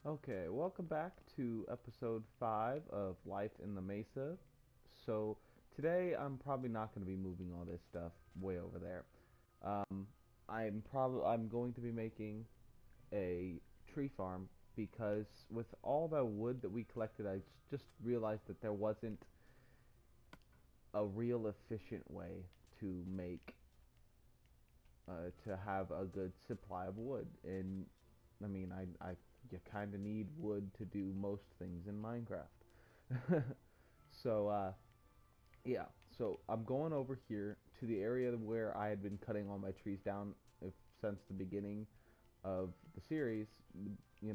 Okay, welcome back to episode 5 of Life in the Mesa. So, today I'm probably not going to be moving all this stuff way over there. Um, I'm going to be making a tree farm because with all the wood that we collected, I just realized that there wasn't a real efficient way to make to have a good supply of wood. And I mean, I you kind of need wood to do most things in Minecraft. so yeah, so I'm going over here to the area where I had been cutting all my trees down since the beginning of the series.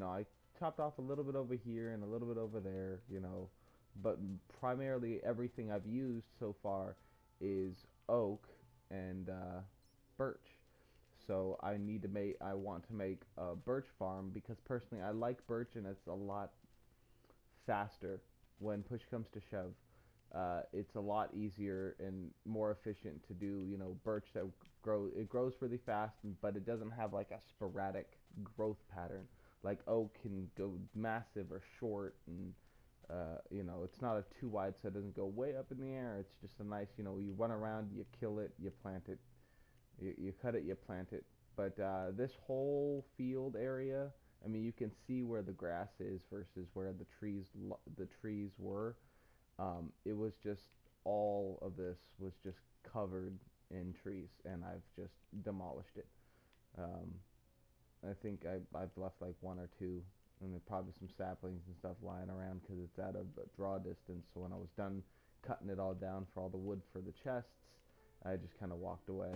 I chopped off a little bit over here and a little bit over there, but primarily everything I've used so far is oak and birch. So I want to make a birch farm because personally I like birch and it's a lot faster when push comes to shove. It's a lot easier and more efficient to do, birch that grows really fast, but it doesn't have like a sporadic growth pattern. Like oak can go massive or short, and it's not a too wide, so it doesn't go way up in the air. It's just a nice, you run around, you kill it, you plant it, you cut it, you plant it. But this whole field area, I mean, you can see where the grass is versus where the trees were. It was just all of this was just covered in trees, and I've just demolished it. Um, I think I've left like one or two, and there probably some saplings and stuff lying around because it's out of draw distance. So when I was done cutting it all down for all the wood for the chests, I just kind of walked away.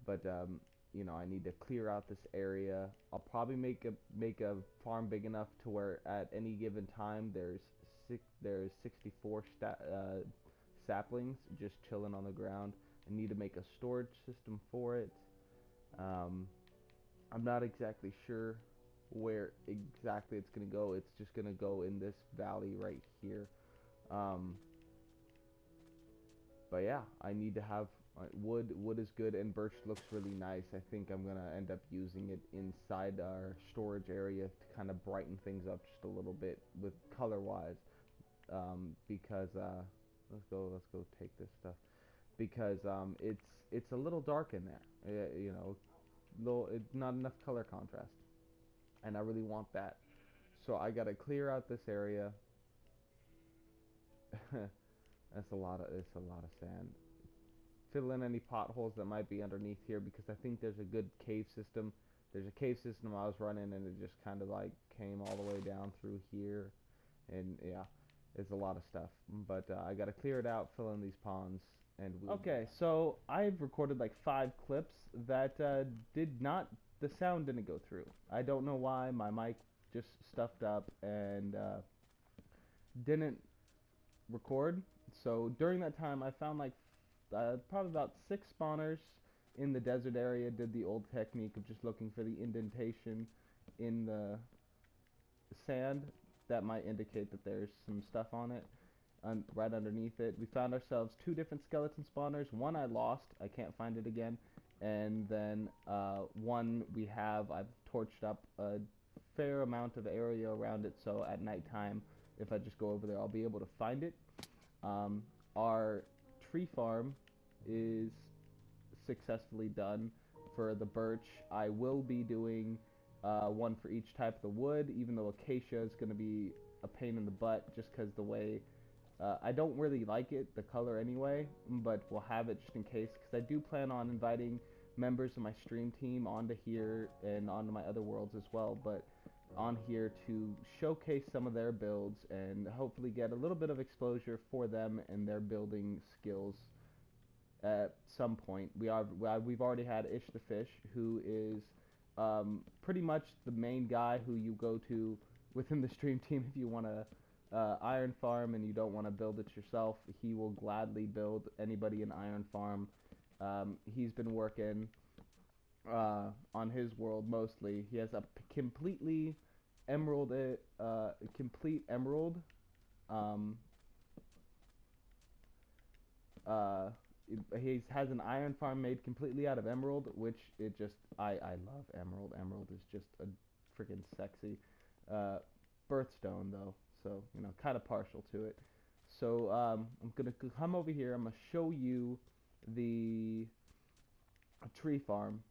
But I need to clear out this area. I'll probably make a farm big enough to where at any given time there's 64 saplings just chilling on the ground. I need to make a storage system for it. Um, I'm not exactly sure where exactly it's gonna go. It's just gonna go in this valley right here. Um, but yeah, I need to have wood. Wood is good, and birch looks really nice. I think I'm gonna end up using it inside our storage area to kind of brighten things up just a little bit with color wise. Because let's go take this stuff because it's a little dark in there. Not enough color contrast, and I really want that. So I gotta clear out this area. It's a lot of sand. Fill in any potholes that might be underneath here because I think there's a good cave system. There's a cave system I was running and it just kind of like came all the way down through here, and yeah, it's a lot of stuff. But I gotta clear it out, fill in these ponds, and okay. So I've recorded like 5 clips that did not. The sound didn't go through. I don't know why. My mic just stuffed up and didn't record. So during that time, I found like probably about 6 spawners in the desert area. Did the old technique of just looking for the indentation in the sand that might indicate that there's some stuff on it. Right underneath it, we found ourselves 2 different skeleton spawners. One I lost, I can't find it again, and then one I've torched up a fair amount of area around it, so at nighttime, if I just go over there, I'll be able to find it. Our tree farm is successfully done for the birch. I will be doing one for each type of the wood, even though acacia is going to be a pain in the butt just because the way I don't really like it, the color anyway, but we'll have it just in case because I do plan on inviting members of my stream team onto here and onto my other worlds as well, but on here to showcase some of their builds and hopefully get a little bit of exposure for them and their building skills at some point. We've already had Ish the Fish, who is pretty much the main guy who you go to within the stream team if you want to iron farm and you don't want to build it yourself. He will gladly build anybody an iron farm. He's been working on his world mostly. He has a completely complete emerald. Um, uh, he has an iron farm made completely out of emerald, which I love emerald. Emerald is just a freaking sexy. Uh, birthstone though, so you know, kind of partial to it. So I'm gonna come over here. I'm gonna show you the tree farm.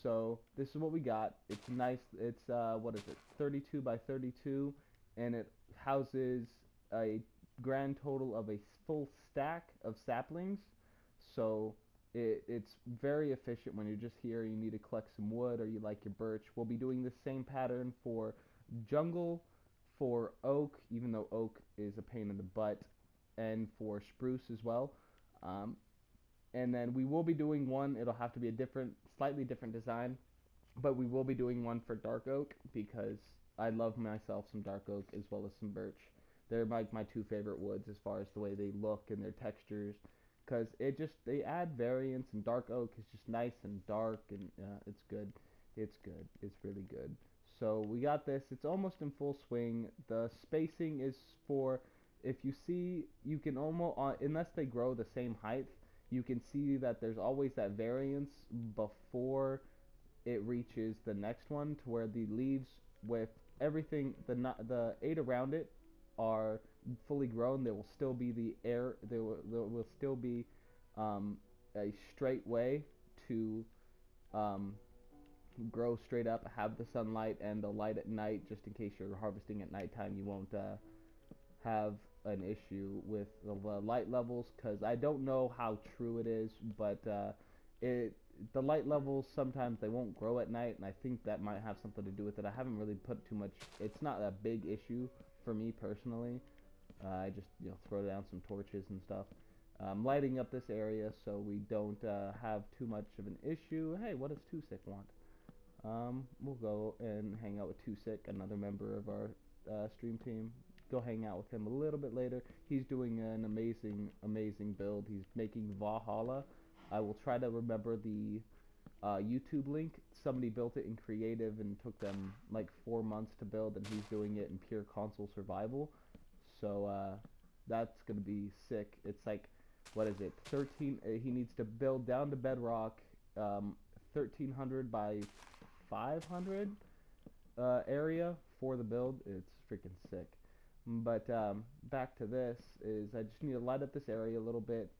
So this is what we got. It's nice. It's what is it? 32 by 32, and it houses a grand total of a full stack of saplings. So it's very efficient when you're just here. You need to collect some wood, or you like your birch. We'll be doing the same pattern for jungle, for oak, even though oak is a pain in the butt, and for spruce as well. Um, and then we will be doing one. It'll have to be a different, slightly different design, but we will be doing one for dark oak because I love myself some dark oak as well as some birch. They're like my two favorite woods as far as the way they look and their textures, because it just they add variance. And dark oak is just nice and dark, and it's good. It's good. It's really good. So we got this. It's almost in full swing. The spacing is for, if you see, you can almost unless they grow the same height, you can see that there's always that variance before it reaches the next one, to where the leaves with everything, the eight around it are fully grown. There will still be the air. There will still be a straight way to um, grow straight up, have the sunlight and the light at night. Just in case you're harvesting at nighttime, you won't have an issue with the light levels, because I don't know how true it is, but it the light levels sometimes they won't grow at night, and I think that might have something to do with it. I haven't really put too much. It's not a big issue for me personally. I just throw down some torches and stuff, lighting up this area so we don't have too much of an issue. Hey, what does Two Sick want? We'll go and hang out with Two Sick, another member of our stream team. Go hang out with him a little bit later. He's doing an amazing build. He's making Valhalla. I will try to remember the YouTube link. Somebody built it in creative and took them like 4 months to build, and he's doing it in pure console survival. So that's gonna be sick. It's like, what is it? 13. He needs to build down to bedrock, 1300 by 500 area for the build. It's freaking sick. But back to this is I just need to light up this area a little bit.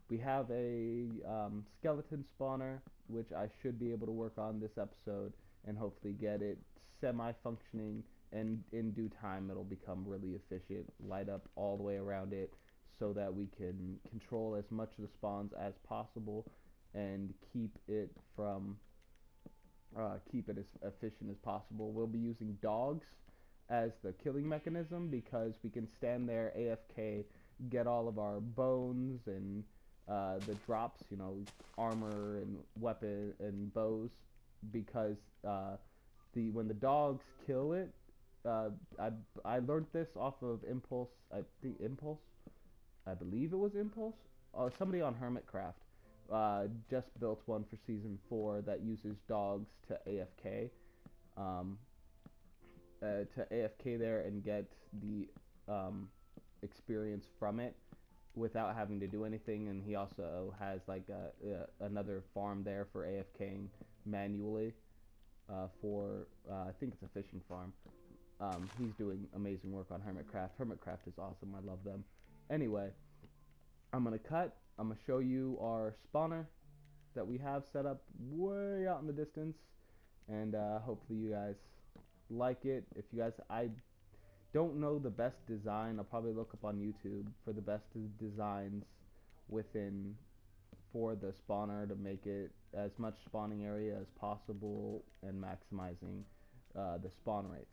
We have a skeleton spawner, which I should be able to work on this episode and hopefully get it semi-functioning, and in due time it'll become really efficient. Light up all the way around it so that we can control as much of the spawns as possible and keep it as efficient as possible. We'll be using dogs as the killing mechanism because we can stand there AFK, get all of our bones and the drops, armor and weapon and bows, because when the dogs kill it, I learned this off of Impulse. I think Impulse. I believe it was Impulse. Somebody on SirThomasCraft just built one for season 4 that uses dogs to AFK. To AFK there and get the experience from it without having to do anything. And he also has like another farm there for AFKing manually for I think it's a fishing farm. He's doing amazing work on SirThomasCraft. SirThomasCraft is awesome. I love them. Anyway, I'm gonna cut. I'm gonna show you our spawner that we have set up way out in the distance, and hopefully you guys like it. If you guys, I don't know the best design. I'll probably look up on YouTube for the best designs for the spawner to make it as much spawning area as possible and maximizing the spawn rates.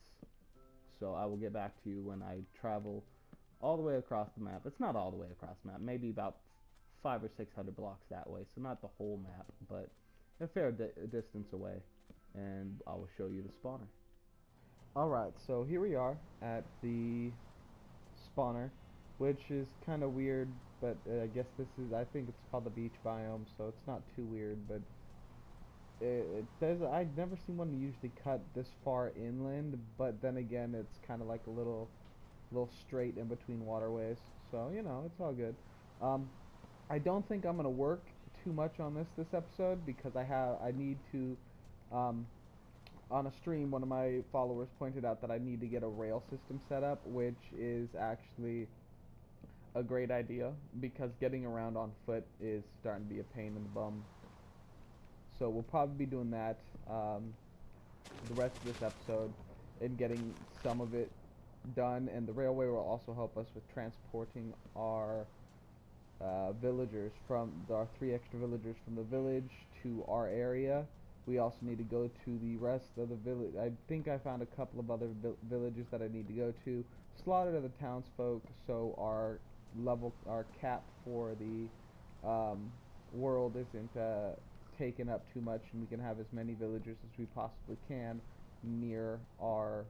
So I will get back to you when I travel all the way across the map. It's not all the way across the map, maybe about 500 or 600 blocks that way, so not the whole map, but a fair distance away, and I will show you the spawner. Alright, so here we are at the spawner, which is kind of weird, but I guess I think it's called the beach biome, so it's not too weird, but I've never seen one usually cut this far inland, but then again, it's kind of like a little straight in between waterways, so, it's all good. I don't think I'm going to work too much on this episode, because I need to on a stream, one of my followers pointed out that I need to get a rail system set up, which is actually a great idea because getting around on foot is starting to be a pain in the bum. So we'll probably be doing that the rest of this episode and getting some of it done. And the railway will also help us with transporting our villagers from our 3 extra villagers from the village to our area. We also need to go to the rest of the village. I think I found a couple of other villages that I need to go to. Slaughter the townsfolk so our cap for the world isn't taken up too much, and we can have as many villagers as we possibly can near our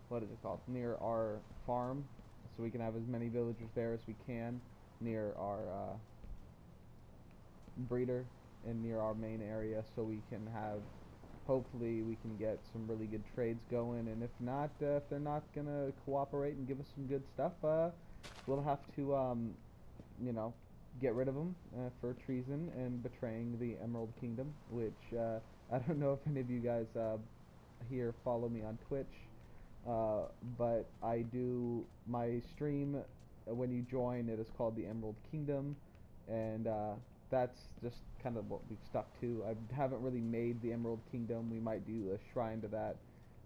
what is it called? Near our farm, so we can have as many villagers there as we can near our breeder and near our main area, so we can have, hopefully we can get some really good trades going. And if not, if they're not gonna cooperate and give us some good stuff, we'll have to you know, get rid of them for treason and betraying the Emerald Kingdom, which I don't know if any of you guys here follow me on Twitch, but I do my stream, when you join, it is called the Emerald Kingdom, and that's just kind of what we've stuck to. I haven't really made the Emerald Kingdom. We might do a shrine to that.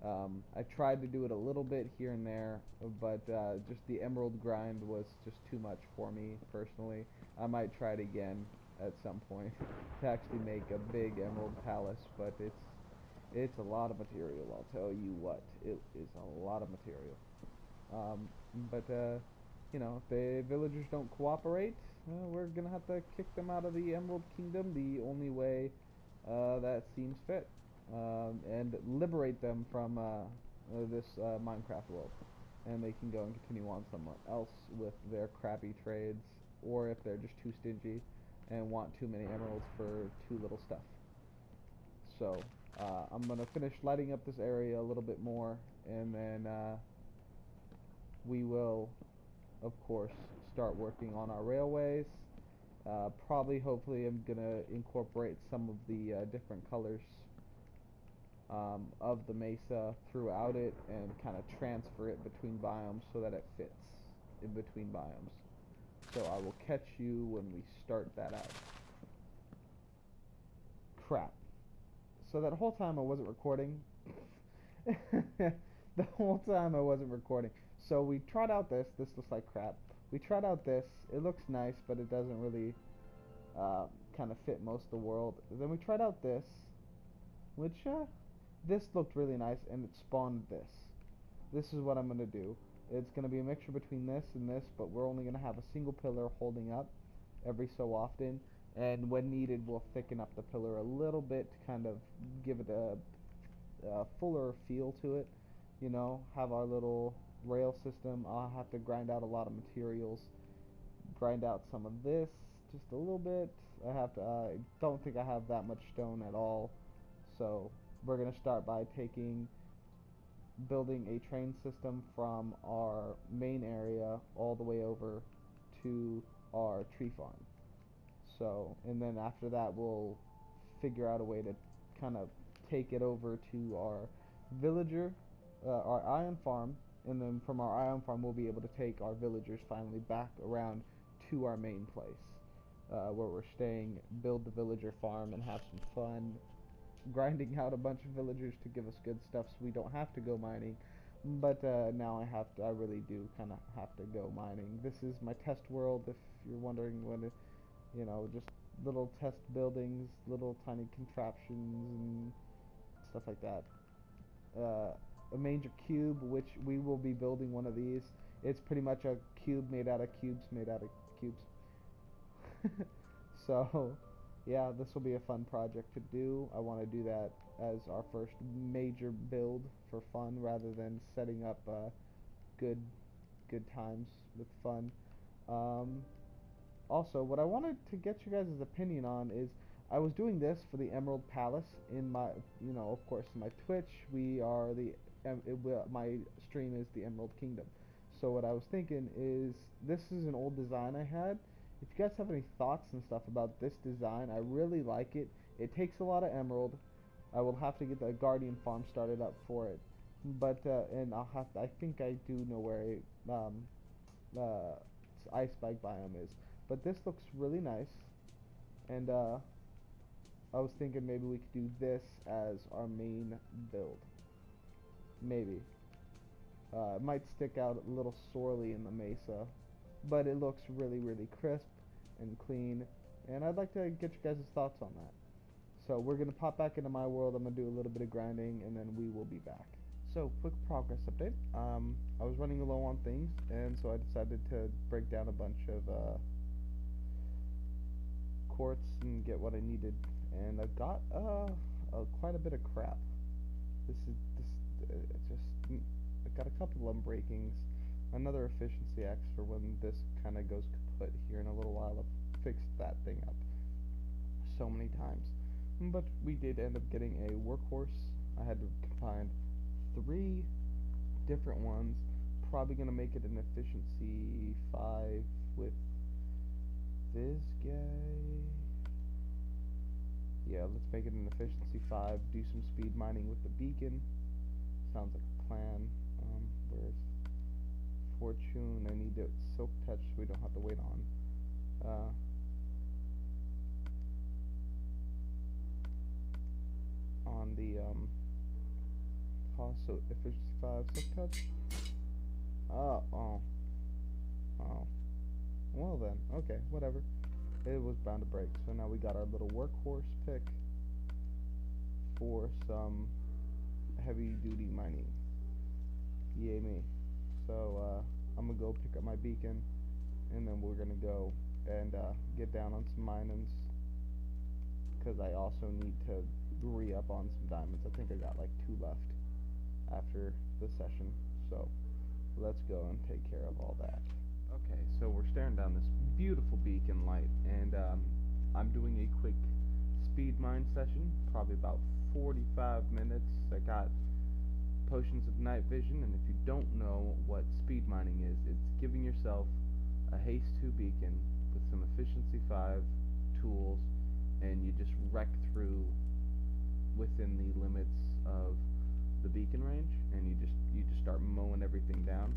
I tried to do it a little bit here and there, but just the emerald grind was just too much for me personally. I might try it again at some point to actually make a big emerald palace, but it's a lot of material, I'll tell you what. It is a lot of material. But you know, if the villagers don't cooperate, we're gonna have to kick them out of the Emerald Kingdom the only way that seems fit, and liberate them from this Minecraft world, and they can go and continue on somewhere else with their crappy trades, or if they're just too stingy and want too many emeralds for too little stuff. So I'm gonna finish lighting up this area a little bit more, and then we will, of course, start working on our railways. Probably, hopefully, I'm gonna incorporate some of the different colors of the mesa throughout it, and kind of transfer it between biomes so that it fits in between biomes. So I will catch you when we start that out. Crap. So that whole time I wasn't recording. The whole time I wasn't recording. So we tried out this. This looks like crap. We tried out this. It looks nice, but it doesn't really kind of fit most of the world. Then we tried out this, which this looked really nice, and it spawned this. This is what I'm going to do. It's going to be a mixture between this and this, but we're only going to have a single pillar holding up every so often, and when needed we'll thicken up the pillar a little bit to kind of give it a fuller feel to it. You know, have our little rail system. I'll have to grind out a lot of materials, grind out some of this just a little bit. I don't think I have that much stone at all, so we're gonna start by building a train system from our main area all the way over to our tree farm. So, and then after that we'll figure out a way to kind of take it over to our our iron farm, and then from our iron farm we'll be able to take our villagers finally back around to our main place where we're staying, build the villager farm, and have some fun grinding out a bunch of villagers to give us good stuff so we don't have to go mining. But now I really do kind of have to go mining. This is my test world, if you're wondering, you know, just little test buildings, little tiny contraptions and stuff like that. A major cube, which we will be building one of these. It's pretty much a cube made out of cubes made out of cubes. So yeah, this will be a fun project to do. I want to do that as our first major build for fun, rather than setting up good times with fun. Also, what I wanted to get you guys' opinion on is, I was doing this for the Emerald Palace in my, you know, of course, my Twitch. My stream is the Emerald Kingdom. So what I was thinking is, this is an old design I had. If you guys have any thoughts and stuff about this design, I really like it. It takes a lot of emerald. I will have to get the guardian farm started up for it, but and I think I do know where ice spike biome is. But this looks really nice, and I was thinking maybe we could do this as our main build. Maybe. It might stick out a little sorely in the Mesa, but it looks really, really crisp and clean, and I'd like to get your guys' thoughts on that. So we're going to pop back into my world, I'm going to do a little bit of grinding, and then we will be back. So, quick progress update. I was running low on things, and so I decided to break down a bunch of quartz and get what I needed, and I've got quite a bit of crap. I got a couple of unbreakings, another efficiency X for when this kind of goes kaput here in a little while. I've fixed that thing up so many times, but we did end up getting a workhorse. I had to combine 3 different ones, probably gonna make it an efficiency 5 with this guy. Yeah, let's make it an efficiency 5, do some speed mining with the beacon. Sounds like a plan. Where's Fortune? I need to silk touch so we don't have to wait on the cost. So efficiency 5 silk touch. Oh. Well then, okay, whatever. It was bound to break. So now we got our little workhorse pick for some heavy duty mining. Yay me. So I'm gonna go pick up my beacon, and then we're gonna go and get down on some minings, because I also need to re-up on some diamonds. I think I got like 2 left after the session, so let's go and take care of all that. Okay, so we're staring down this beautiful beacon light, and I'm doing a quick speed mine session, probably about 45 minutes. I got potions of night vision, and if you don't know what speed mining is, it's giving yourself a haste 2 beacon with some efficiency 5 tools, and you just wreck through within the limits of the beacon range, and you just start mowing everything down.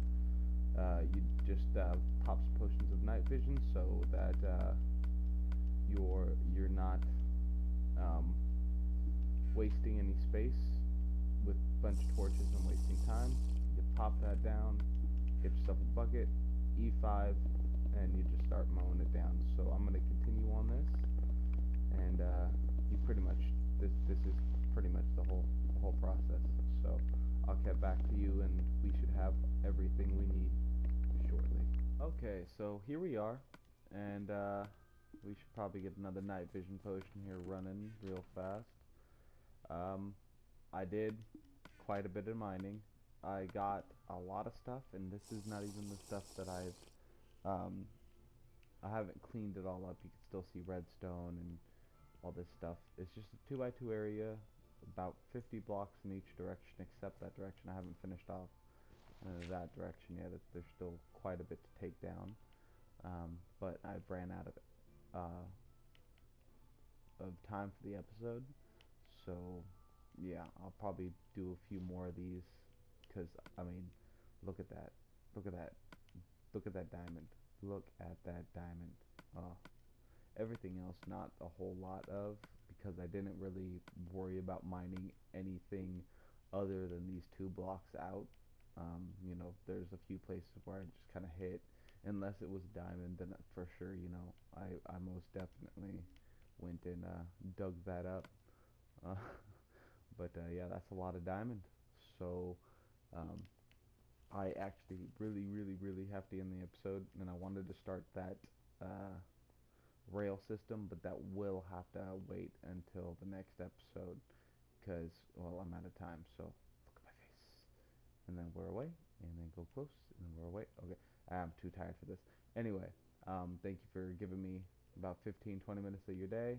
You just pop some potions of night vision so that you're not wasting any space with a bunch of torches and wasting time. You pop that down, get yourself a bucket, E5, and you just start mowing it down. So I'm going to continue on this, and you pretty much this is pretty much the whole process. So I'll get back to you, and we should have everything we need shortly. Okay, so here we are, and we should probably get another night vision potion here running real fast. I did quite a bit of mining. I got a lot of stuff, and this is not even the stuff that I haven't cleaned it all up. You can still see redstone and all this stuff. It's just a 2x2 area, about 50 blocks in each direction, except that direction. I haven't finished off that direction yet. There's still quite a bit to take down, but I've ran out of time for the episode, so yeah, I'll probably do a few more of these, because I mean, look at that, look at that, look at that diamond, look at that diamond. Everything else not a whole lot of, because I didn't really worry about mining anything other than these 2 blocks out. You know, there's a few places where I just kind of hit, unless it was diamond, then for sure, you know, I most definitely went and dug that up. But yeah, that's a lot of diamond. So I actually really have to end the episode, and I wanted to start that rail system, but that will have to wait until the next episode, because, well, I'm out of time. So look at my face, and then we're away, and then go close, and then we're away. Okay, I'm too tired for this. Anyway, thank you for giving me about 15-20 minutes of your day,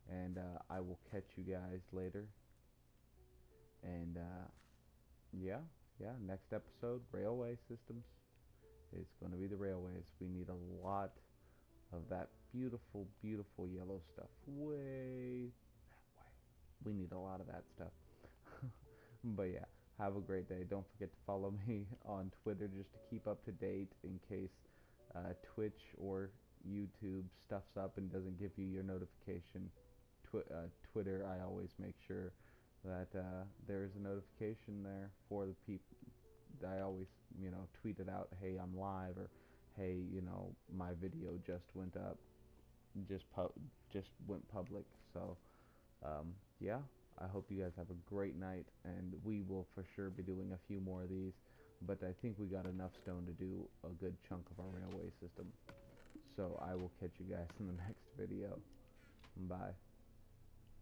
and I will catch you guys later. And yeah, next episode, railway systems. It's going to be the railways. We need a lot of that beautiful yellow stuff way We need a lot of that stuff. But yeah, have a great day. Don't forget to follow me on Twitter just to keep up to date in case Twitch or YouTube stuffs up and doesn't give you your notification. Twitter, I always make sure that there is a notification there for the people. I always, tweet it out, hey, I'm live, or hey, my video just went up, just went public. So, yeah, I hope you guys have a great night, and we will for sure be doing a few more of these. But I think we got enough stone to do a good chunk of our railway system. So I will catch you guys in the next video. Bye.